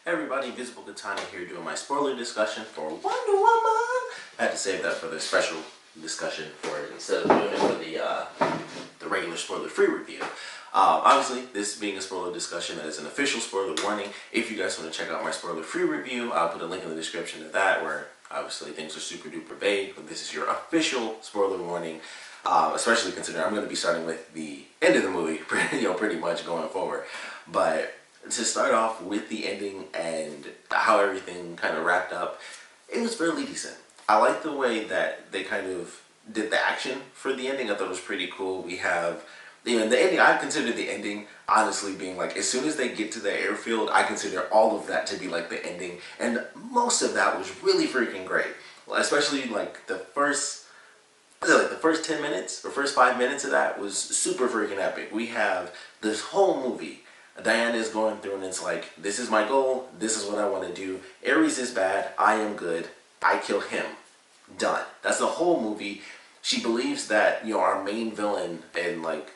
Everybody, Invisiblekatana here doing my spoiler discussion for Wonder Woman. I had to save that for the special discussion for it instead of doing it for the regular spoiler-free review. Obviously, this being a spoiler discussion, that is an official spoiler warning. If you guys want to check out my spoiler-free review, I'll put a link in the description to that, where obviously things are super duper vague, but this is your official spoiler warning. Especially considering I'm going to be starting with the end of the movie, pretty much going forward. But to start off with the ending and how everything kind of wrapped up, it was fairly decent. I like the way that they kind of did the action for the ending. I thought it was pretty cool. We have, the ending, I consider the ending honestly being like, as soon as they get to the airfield, I consider all of that to be like the ending. And most of that was really freaking great. Especially like the first 10 minutes or first 5 minutes of that was super freaking epic. We have this whole movie. Diana is going through and it's like, this is my goal, this is what I want to do. Ares is bad, I am good, I kill him. Done. That's the whole movie. She believes that, our main villain in like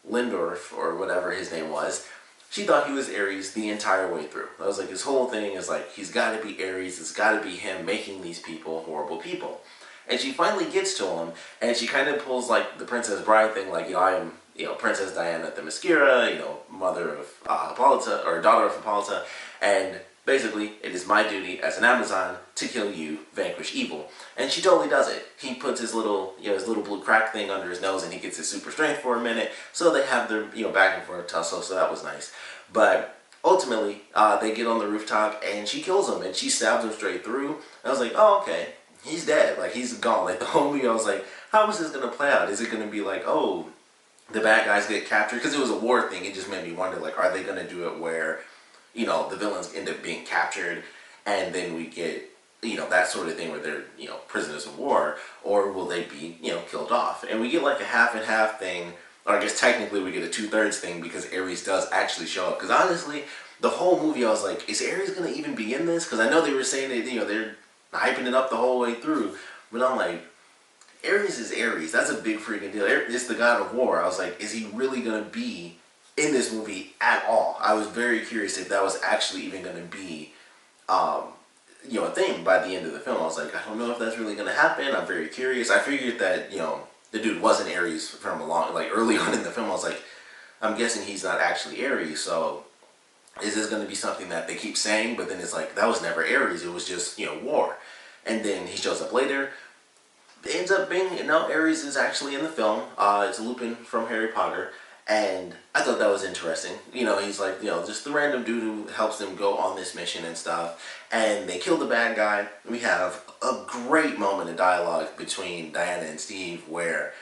Lindorf or whatever his name was, she thought he was Ares the entire way through. That was like his whole thing is like, he's got to be Ares, it's got to be him making these people horrible people. And she finally gets to him, and she kind of pulls like the Princess Bride thing, like, I am, Princess Diana the Mascara, mother of Hippolyta, or daughter of Hippolyta, and basically, it is my duty as an Amazon to kill you, vanquish evil. And she totally does it. He puts his little, his little blue crack thing under his nose, and he gets his super strength for a minute, so they have their, back and forth tussle, so that was nice. But ultimately, they get on the rooftop, and she kills him, and she stabs him straight through. And I was like, oh, okay. He's dead. Like, he's gone. Like, the whole movie, I was like, how is this going to play out? Is it going to be like, oh, the bad guys get captured? Because it was a war thing. It just made me wonder, like, are they going to do it where, the villains end up being captured and then we get, that sort of thing where they're, prisoners of war? Or will they be, killed off? And we get, like, a half and half thing. Or I guess technically we get a 2/3 thing because Ares does actually show up. Because honestly, the whole movie, I was like, is Ares going to even be in this? Because I know they were saying that, they're hyping it up the whole way through, but I'm like, Ares is Ares. That's a big freaking deal. It's the god of war. I was like, is he really going to be in this movie at all? I was very curious if that was actually even going to be, a thing by the end of the film. I was like, I don't know if that's really going to happen. I'm very curious. I figured that, the dude wasn't Ares from early on in the film. I was like, I'm guessing he's not actually Ares, so is this going to be something that they keep saying, but then it's like, that was never Ares, it was just, war. And then he shows up later. It ends up being, Ares is actually in the film. It's Lupin from Harry Potter. And I thought that was interesting. He's like, just the random dude who helps them go on this mission and stuff. And they kill the bad guy. We have a great moment of dialogue between Diana and Steve where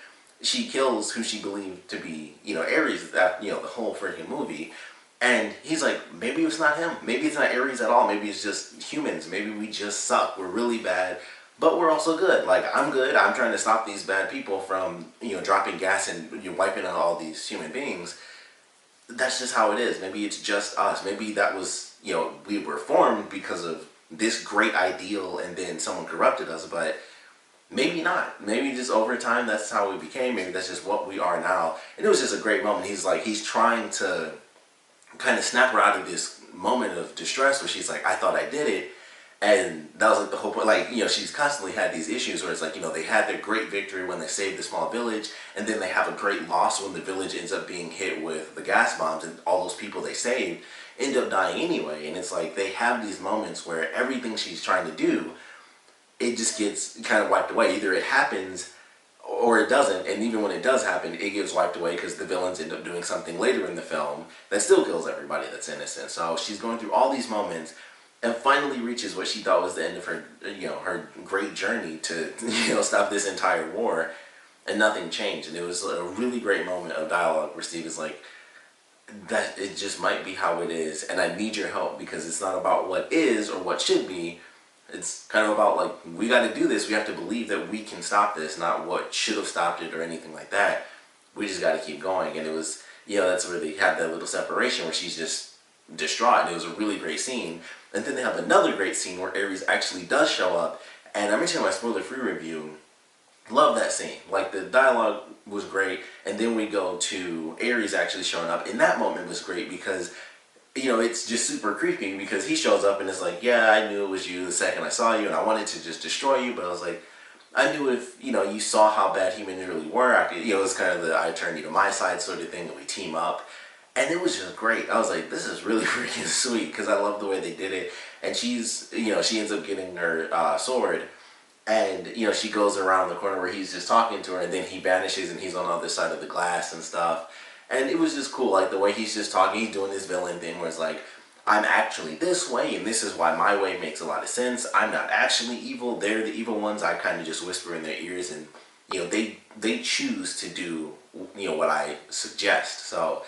she kills who she believed to be, Ares, that, the whole freaking movie. And he's like, maybe it's not him. Maybe it's not Ares at all. Maybe it's just humans. Maybe we just suck. We're really bad, but we're also good. Like, I'm good. I'm trying to stop these bad people from, dropping gas and wiping out all these human beings. That's just how it is. Maybe it's just us. Maybe that was, we were formed because of this great ideal and then someone corrupted us, but maybe not. Maybe just over time, that's how we became. Maybe that's just what we are now. And it was just a great moment. He's like, he's trying to kind of snap her out of this moment of distress where she's like, I thought I did it. And that was like the whole point. Like, she's constantly had these issues where it's like, they had their great victory when they saved the small village, and then they have a great loss when the village ends up being hit with the gas bombs, and all those people they saved end up dying anyway. And it's like, they have these moments where everything she's trying to do, it just gets kind of wiped away. Either it happens or it doesn't, and even when it does happen, it gets wiped away because the villains end up doing something later in the film that still kills everybody that's innocent. So she's going through all these moments and finally reaches what she thought was the end of her, her great journey to, stop this entire war, and nothing changed. And it was a really great moment of dialogue where Steve is like, that it just might be how it is, and I need your help because it's not about what is or what should be. It's kind of about, like, we got to do this. We have to believe that we can stop this, not what should have stopped it or anything like that. We just got to keep going. And it was, that's where they had that little separation where she's just distraught. And it was a really great scene. And then they have another great scene where Ares actually does show up. And I mentioned in my spoiler-free review, love that scene. Like, the dialogue was great. And then we go to Ares actually showing up. And that moment was great because it's just super creepy because he shows up and it's like, yeah, I knew it was you the second I saw you, and I wanted to just destroy you, but I was like, I knew if, you saw how bad humans really were, I could, it was kind of the I turn you to my side sort of thing, and we team up. And it was just great. I was like, this is really freaking sweet because I love the way they did it. And she's, she ends up getting her sword. And, she goes around the corner where he's just talking to her, and then he vanishes and he's on the other side of the glass and stuff. And it was just cool, like the way he's just talking, he's doing this villain thing where it's like, I'm actually this way, and this is why my way makes a lot of sense. I'm not actually evil. They're the evil ones. I kind of just whisper in their ears, and they choose to do what I suggest. So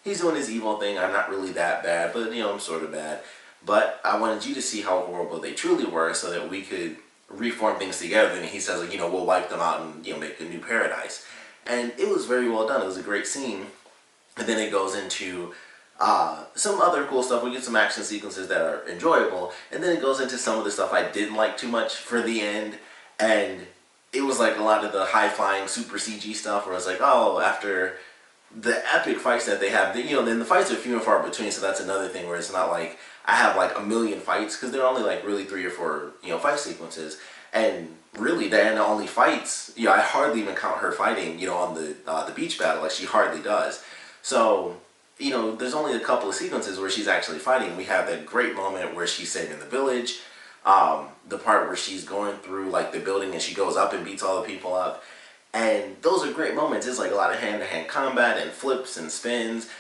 he's doing his evil thing. I'm not really that bad, but I'm sort of bad. But I wanted you to see how horrible they truly were, so that we could reform things together. And he says, like, we'll wipe them out and make a new paradise. And it was very well done. It was a great scene. And then it goes into some other cool stuff. We get some action sequences that are enjoyable, and then it goes into some of the stuff I didn't like too much for the end. And it was like a lot of the high-flying super CG stuff where it's like, oh, after the epic fights that they have, then the fights are few and far between, so that's another thing where it's not like I have like a million fights, because they're only like really 3 or 4 fight sequences. And really, Diana only fights, I hardly even count her fighting, on the beach battle. Like, she hardly does. So there's only a couple of sequences where she's actually fighting. We have that great moment where she's saving the village, the part where she's going through like the building and she goes up and beats all the people up. And those are great moments. It's like a lot of hand-to-hand combat and flips and spins.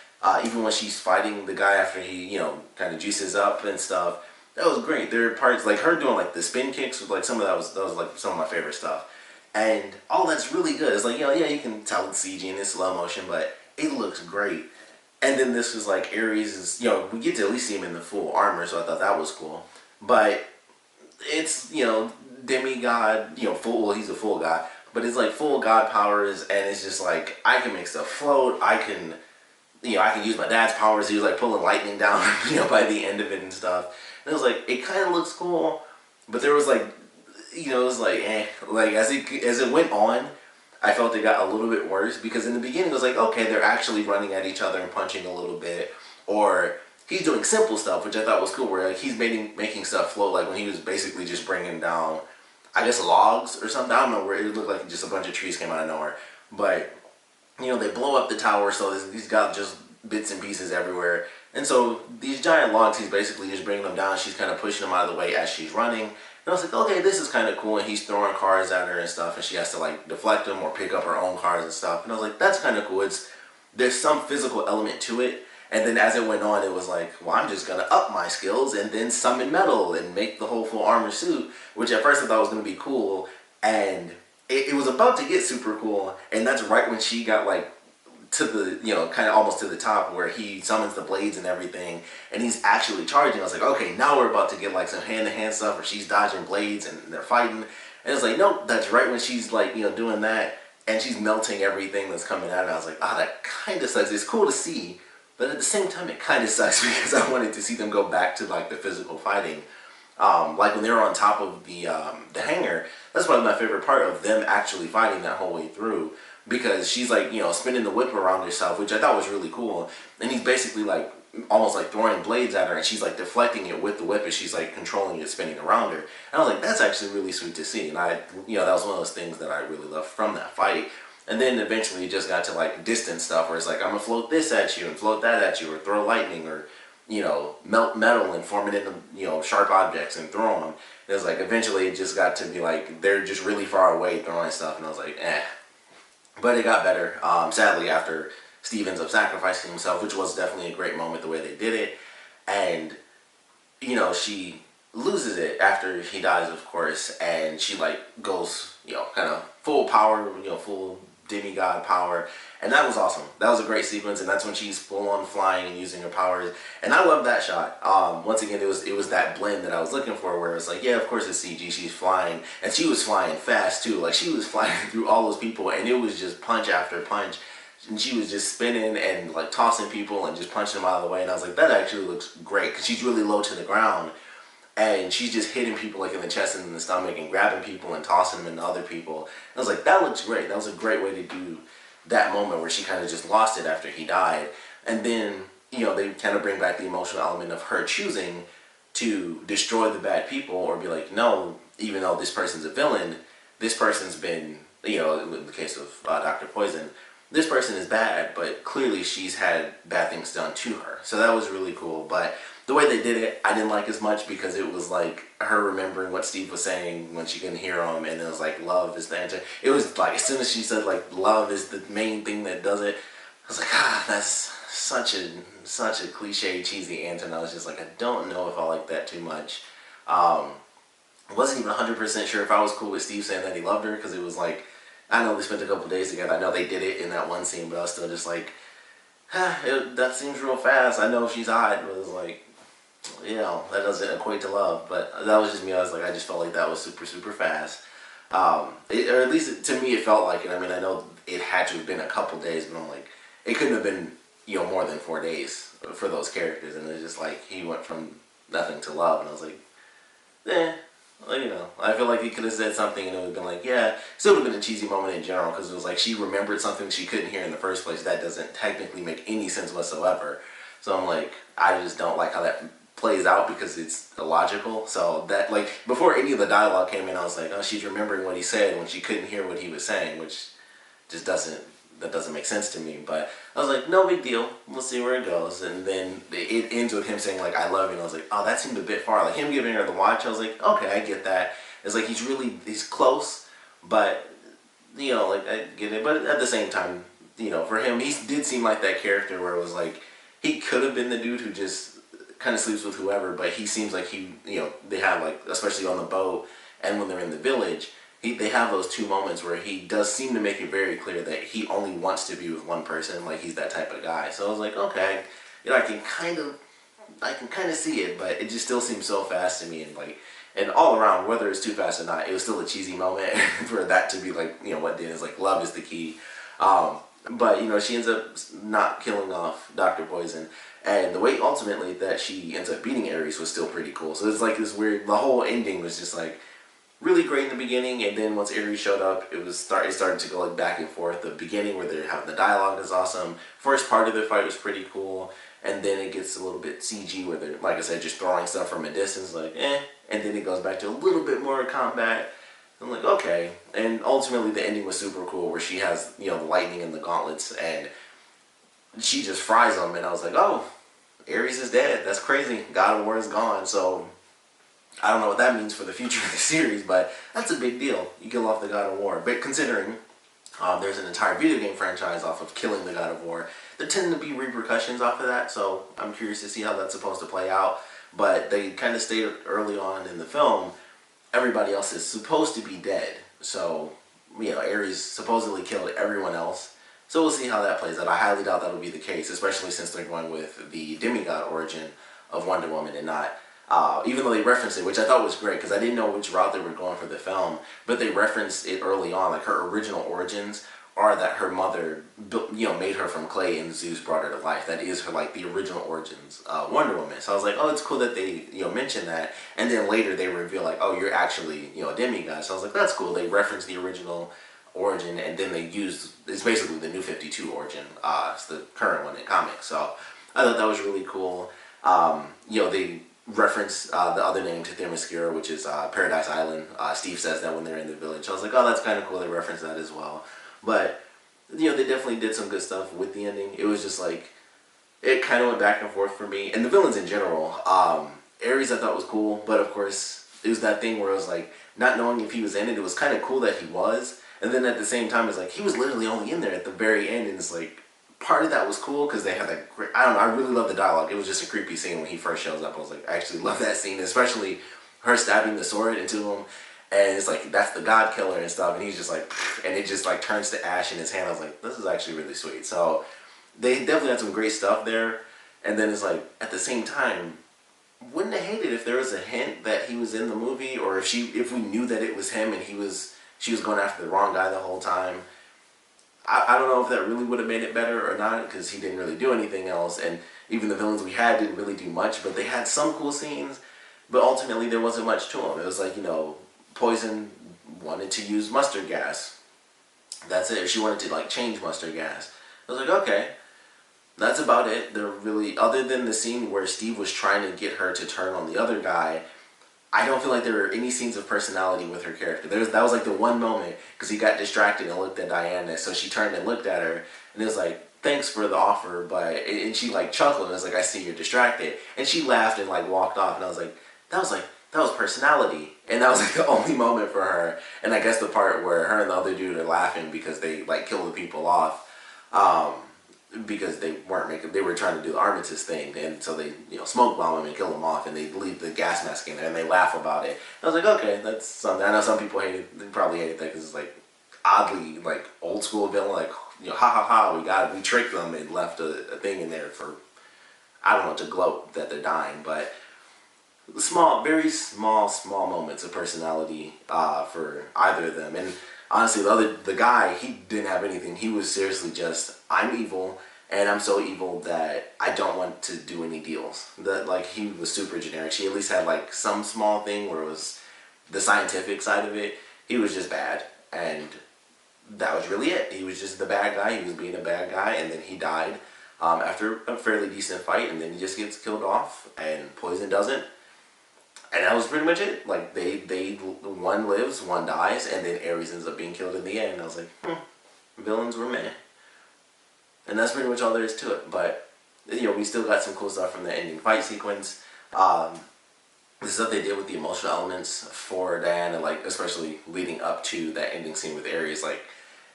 Even when she's fighting the guy after he, kind of juices up and stuff. That was great. There are parts like her doing like the spin kicks with like some of that was like some of my favorite stuff. And all that's really good. It's like, yeah, you can tell it's CG and it's slow motion, but it looks great. And then this was like Ares is, we get to at least see him in the full armor, so I thought that was cool. But it's, demigod, full, well, he's a full god, but it's like full god powers, and it's just like, I can make stuff float, I can use my dad's powers. He was like pulling lightning down, by the end of it and stuff. And it was like, it kind of looks cool, but there was like, it was like, like as it went on, I felt it got a little bit worse, because in the beginning it was like, okay, they're actually running at each other and punching a little bit, or he's doing simple stuff, which I thought was cool, where like he's making stuff float, like when he was basically just bringing down, I guess, logs or something. I don't know, where it looked like just a bunch of trees came out of nowhere. But they blow up the tower, so he's got just bits and pieces everywhere. And so these giant logs, he's basically just bringing them down. She's kind of pushing them out of the way as she's running. And I was like, okay, this is kind of cool. And he's throwing cars at her and stuff, and she has to like deflect them or pick up her own cars and stuff. And I was like, that's kind of cool. There's some physical element to it. And then as it went on, it was like, well, I'm just going to up my skills and then summon metal and make the whole full armor suit, which at first I thought was going to be cool. And it was about to get super cool. And that's right when she got like to the, kind of almost to the top, where he summons the blades and everything, and he's actually charging. I was like, okay, now we're about to get like some hand-to-hand stuff where she's dodging blades and they're fighting. And it's like, nope, that's right when she's like, doing that, and she's melting everything that's coming at her. I was like, that kind of sucks. It's cool to see, but at the same time, it kind of sucks because I wanted to see them go back to like the physical fighting. Like when they were on top of the hangar, that's probably my favorite part of them actually fighting that whole way through. Because she's like, spinning the whip around herself, which I thought was really cool. And he's basically like, almost like throwing blades at her, and she's like deflecting it with the whip, and she's like controlling it, spinning around her. And I was like, that's actually really sweet to see. And that was one of those things that I really loved from that fight. And then eventually it just got to like distant stuff, where it's like, I'm gonna float this at you and float that at you, or throw lightning, or melt metal and form it into sharp objects and throw them. And it was like, eventually it just got to be like, they're just really far away throwing stuff, and I was like, eh. But it got better, sadly, after Steve ends up sacrificing himself, which was definitely a great moment the way they did it. And, she loses it after he dies, of course, and she, like, goes, kind of full power, full demigod power. And that was awesome. That was a great sequence, and that's when she's full-on flying and using her powers. And I love that shot. Once again, it was that blend that I was looking for, where it's like, yeah, of course it's CG, she's flying. And she was flying fast, too. Like, she was flying through all those people, and it was just punch after punch. And she was just spinning and, like, tossing people and just punching them out of the way. And I was like, that actually looks great, because she's really low to the ground. And she's just hitting people, like, in the chest and in the stomach, and grabbing people and tossing them into other people. And I was like, that looks great. That was a great way to do that moment where she kind of just lost it after he died. And then they kind of bring back the emotional element of her choosing to destroy the bad people, or be like, no, even though this person's a villain, this person's been, in the case of Dr. Poison, this person is bad, but clearly she's had bad things done to her. So that was really cool. But the way they did it, I didn't like as much, because it was like her remembering what Steve was saying when she couldn't hear him, and it was like, love is the answer. It was like, as soon as she said like love is the main thing that does it, I was like, that's such a cliche, cheesy answer. And I was just like, I don't know if I like that too much. I wasn't even 100% sure if I was cool with Steve saying that he loved her, because it was like, I know they spent a couple days together. I know they did it in that one scene, but I was still just like, that seems real fast. I know she's hot, but it was like, that doesn't equate to love. But that was just me. I was like, I just felt like that was super, super fast. Or at least to me, it felt like it. I mean, I know it had to have been a couple days, but I'm like, it couldn't have been, more than 4 days for those characters. And it's just like, he went from nothing to love, and I was like, I feel like he could have said something and it would have been like, yeah, still would have been a cheesy moment in general, because it was like she remembered something she couldn't hear in the first place. That doesn't technically make any sense whatsoever. So I'm like, I just don't like how that plays out, because it's illogical. So that, like, before any of the dialogue came in, I was like, oh, she's remembering what he said when she couldn't hear what he was saying, which just doesn't make sense to me. But I was like, no big deal, we'll see where it goes. And then it ends with him saying like, I love you, and I was like, oh, that seemed a bit far. Like, him giving her the watch, I was like, okay, I get that. It's like, he's close, but like, I get it. But at the same time, for him, he did seem like that character where it was like, he could have been the dude who just kind of sleeps with whoever, but he seems like they have, like, especially on the boat and when they're in the village, they have those two moments where he does seem to make it very clear that he only wants to be with one person. Like, he's that type of guy. So I was like, okay, I can kind of see it, but it just still seems so fast to me. And all around, whether it's too fast or not, it was still a cheesy moment for that to be like, what did is like, love is the key. But she ends up not killing off Dr. Poison, and the way ultimately that she ends up beating Ares was still pretty cool. So it's like this weird, the whole ending was just like really great in the beginning, and then once Ares showed up, it started to go like back and forth. The beginning where they're having the dialogue is awesome. First part of the fight was pretty cool, and then it gets a little bit CG where they're, like I said, just throwing stuff from a distance, like and then it goes back to a little bit more combat. I'm like, okay. And ultimately the ending was super cool, where she has, the lightning and the gauntlets, and she just fries them, and I was like, oh, Ares is dead. That's crazy. God of War is gone. So I don't know what that means for the future of the series, but that's a big deal. You kill off the God of War. But considering there's an entire video game franchise off of killing the God of War, there tend to be repercussions off of that, so I'm curious to see how that's supposed to play out. But they kind of stated early on in the film, everybody else is supposed to be dead. So, Ares supposedly killed everyone else. So we'll see how that plays out. I highly doubt that'll be the case, especially since they're going with the demigod origin of Wonder Woman and not, even though they referenced it, which I thought was great, because I didn't know which route they were going for the film, but they referenced it early on. Like, her original origins are that her mother, made her from clay and Zeus brought her to life. That is her, like, the original origins, Wonder Woman. So I was like, oh, it's cool that they, mention that. And then later they reveal, like, oh, you're actually, a demigod. So I was like, that's cool. They referenced the original origin, and then they used, it's basically the New 52 origin. It's the current one in comics. So I thought that was really cool. They reference the other name to Themyscira, which is Paradise Island. Steve says that when they're in the village. So I was like, oh, that's kind of cool. They reference that as well. But, they definitely did some good stuff with the ending. It was just like, it kind of went back and forth for me. And the villains in general, Ares I thought was cool, but of course, it was that thing where I was like, not knowing if he was in it, it was kind of cool that he was. And then at the same time, it's like, he was literally only in there at the very end, and it's like, part of that was cool because they had that great, I don't know, I really love the dialogue. It was just a creepy scene when he first shows up. I was like, I actually love that scene, especially her stabbing the sword into him. And it's like, that's the God killer and stuff. And he's just like, and it just like turns to ash in his hand. I was like, this is actually really sweet. So they definitely had some great stuff there. And then it's like, at the same time, wouldn't have hated if there was a hint that he was in the movie, or if we knew that it was him and she was going after the wrong guy the whole time. I don't know if that really would have made it better or not, because he didn't really do anything else. And even the villains we had didn't really do much, but they had some cool scenes. But ultimately, there wasn't much to them. It was like, Poison wanted to use mustard gas. That's it. She wanted to, like, change mustard gas. I was like, okay. That's about it. They're really, other than the scene where Steve was trying to get her to turn on the other guy, I don't feel like there were any scenes of personality with her character. That was like the one moment, because he got distracted and looked at Diana, so she turned and looked at her, and it was like, thanks for the offer, but, and she like chuckled, and was like, I see you're distracted, and she laughed and like walked off, and I was like, that was personality, and that was like the only moment for her. And I guess the part where her and the other dude are laughing because they like kill the people off, because they were trying to do the armistice thing, and so they smoke bomb them and kill them off, and they leave the gas mask in there and they laugh about it. I was like, okay, that's something. I know some people they probably hated that because it's like oddly like old school villain, like ha ha ha, we tricked them and left a thing in there for, I don't know, to gloat that they're dying. But very small moments of personality for either of them. And honestly, the guy, he didn't have anything. He was seriously just, I'm evil, and I'm so evil that I don't want to do any deals. Like, he was super generic. She at least had like some small thing where it was the scientific side of it. He was just bad, and that was really it. He was just the bad guy. He was being a bad guy, and then he died after a fairly decent fight, and then he just gets killed off, and Poison doesn't. And that was pretty much it. Like, one lives, one dies, and then Ares ends up being killed in the end. And I was like, villains were meh. And that's pretty much all there is to it. But, we still got some cool stuff from the ending fight sequence. The stuff they did with the emotional elements for Diana, like, especially leading up to that ending scene with Ares, like,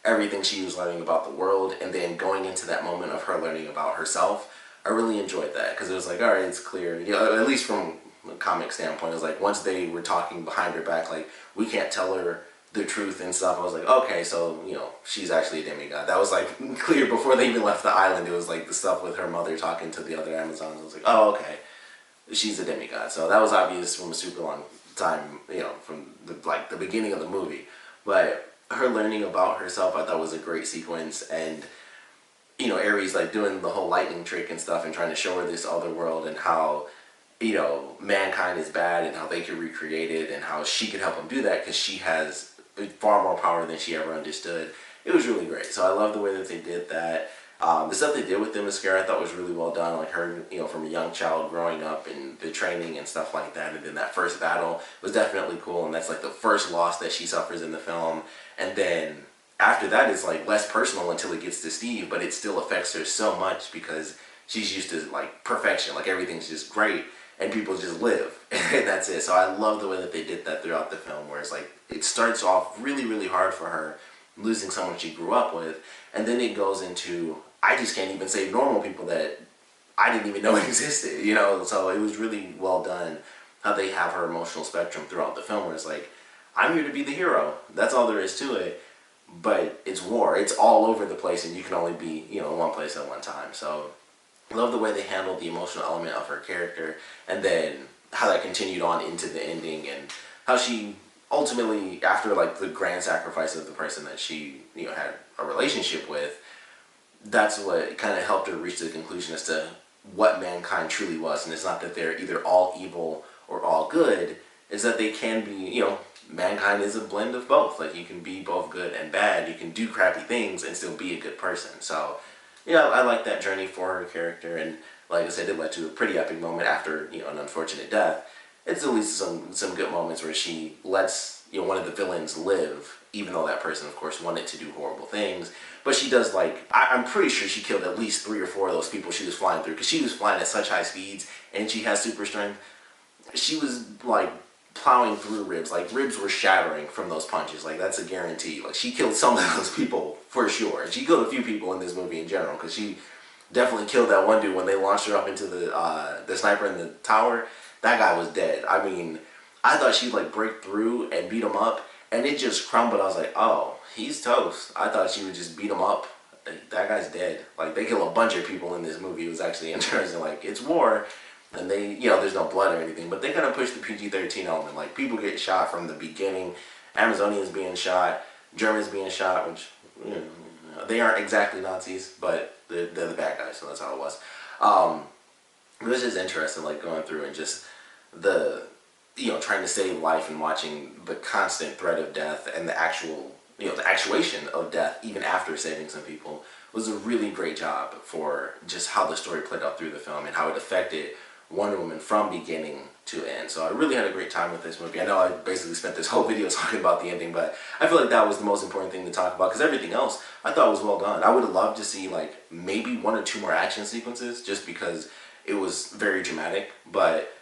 everything she was learning about the world, and then going into that moment of her learning about herself, I really enjoyed that. Because it was like, alright, it's clear. At least from a comic standpoint, it was like, once they were talking behind her back, like, we can't tell her the truth and stuff, I was like, okay, so, she's actually a demigod. That was like clear before they even left the island. It was like the stuff with her mother talking to the other Amazons. I was like, oh, okay, she's a demigod. So that was obvious from a super long time, from the beginning of the movie. But her learning about herself, I thought was a great sequence. And Ares like doing the whole lightning trick and stuff and trying to show her this other world, and how mankind is bad and how they can recreate it, and how she could help them do that because she has far more power than she ever understood. It was really great. So I love the way that they did that. The stuff they did with Themyscira I thought was really well done. Like her, from a young child growing up and the training and stuff like that. And then that first battle was definitely cool. And that's like the first loss that she suffers in the film. And then after that, it's like less personal until it gets to Steve, but it still affects her so much because she's used to like perfection. Like everything's just great. And people just live, and that's it. So I love the way that they did that throughout the film, where it's like, it starts off really, really hard for her, losing someone she grew up with, and then it goes into, I just can't even save normal people that I didn't even know existed, So it was really well done, how they have her emotional spectrum throughout the film, where it's like, I'm here to be the hero. That's all there is to it, but it's war. It's all over the place, and you can only be, in one place at one time. So I love the way they handled the emotional element of her character, and then how that continued on into the ending, and how she ultimately, after like the grand sacrifice of the person that she had a relationship with, that's what kind of helped her reach the conclusion as to what mankind truly was. And it's not that they're either all evil or all good, it's that they can be, mankind is a blend of both. Like, you can be both good and bad, you can do crappy things and still be a good person. So I like that journey for her character, and like I said, it led to a pretty epic moment after, an unfortunate death. It's at least some good moments where she lets, one of the villains live, even though that person, of course, wanted to do horrible things. But she does, like, I'm pretty sure she killed at least 3 or 4 of those people she was flying through, because she was flying at such high speeds, and she has super strength. She was, like, plowing through ribs. Like, ribs were shattering from those punches. Like, that's a guarantee. Like, she killed some of those people for sure. She killed a few people in this movie in general, because she definitely killed that one dude when they launched her up into the sniper in the tower. That guy was dead. I mean, I thought she'd like break through and beat him up, and it just crumbled. I was like, oh, he's toast. I thought she would just beat him up. That guy's dead. Like, they kill a bunch of people in this movie. It was actually interesting. Like, it's war, and they, there's no blood or anything, but they kind of push the PG-13 element. Like, people get shot from the beginning. Amazonians being shot, Germans being shot, which, they aren't exactly Nazis, but they're the bad guys, so that's how it was. It was just interesting, like, going through and just the, trying to save life and watching the constant threat of death and the actual, the actuation of death even after saving some people was a really great job for just how the story played out through the film and how it affected Wonder Woman from beginning to end. So I really had a great time with this movie. I know I basically spent this whole video talking about the ending, but I feel like that was the most important thing to talk about because everything else I thought was well done. I would have loved to see like maybe 1 or 2 more action sequences just because it was very dramatic, but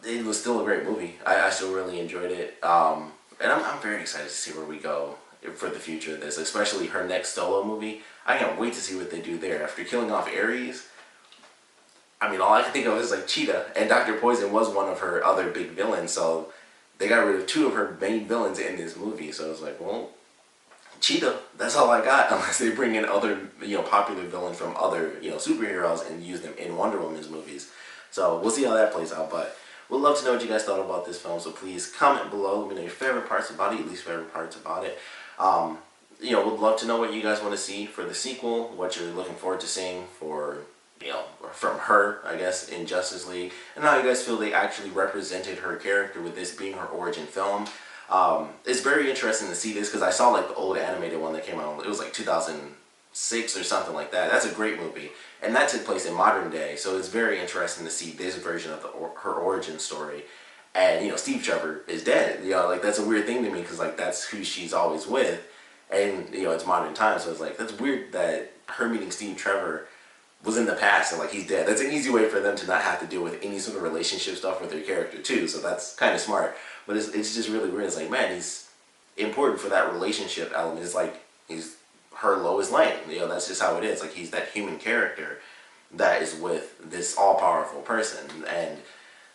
it was still a great movie. I still really enjoyed it. And I'm very excited to see where we go for the future of this, especially her next solo movie. I can't wait to see what they do there. After killing off Ares, I mean, all I can think of is like Cheetah, and Dr. Poison was one of her other big villains, so they got rid of 2 of her main villains in this movie. So I was like, well, Cheetah, that's all I got, unless they bring in other, popular villains from other, superheroes and use them in Wonder Woman's movies. So we'll see how that plays out, but we'd love to know what you guys thought about this film, so please comment below. Let me know your favorite parts about it, your least favorite parts about it. We'd love to know what you guys want to see for the sequel, what you're looking forward to seeing for, from her, I guess, in Justice League, and how you guys feel they actually represented her character with this being her origin film. It's very interesting to see this because I saw like the old animated one that came out, it was like 2006 or something like that. That's a great movie, and that took place in modern day, so it's very interesting to see this version of her origin story. And Steve Trevor is dead. Like that's a weird thing to me because like that's who she's always with, and it's modern times, so it's like that's weird that her meeting Steve Trevor was in the past and like he's dead. That's an easy way for them to not have to deal with any sort of relationship stuff with their character too, so that's kind of smart. But it's just really weird. It's like, man, he's important for that relationship element. It's like he's her Lois Lane. That's just how it is. Like he's that human character that is with this all-powerful person, and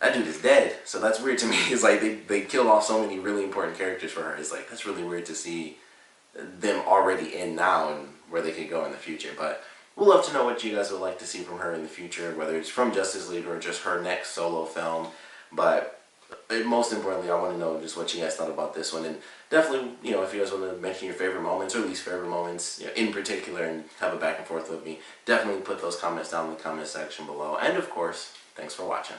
that dude is dead. So that's weird to me. It's like they killed off so many really important characters for her. It's like that's really weird to see them already in now and where they could go in the future. But we'd love to know what you guys would like to see from her in the future, whether it's from Justice League or just her next solo film. But most importantly, I want to know just what you guys thought about this one. And definitely, if you guys want to mention your favorite moments or least favorite moments, in particular, and have a back and forth with me, definitely put those comments down in the comment section below. And of course, thanks for watching.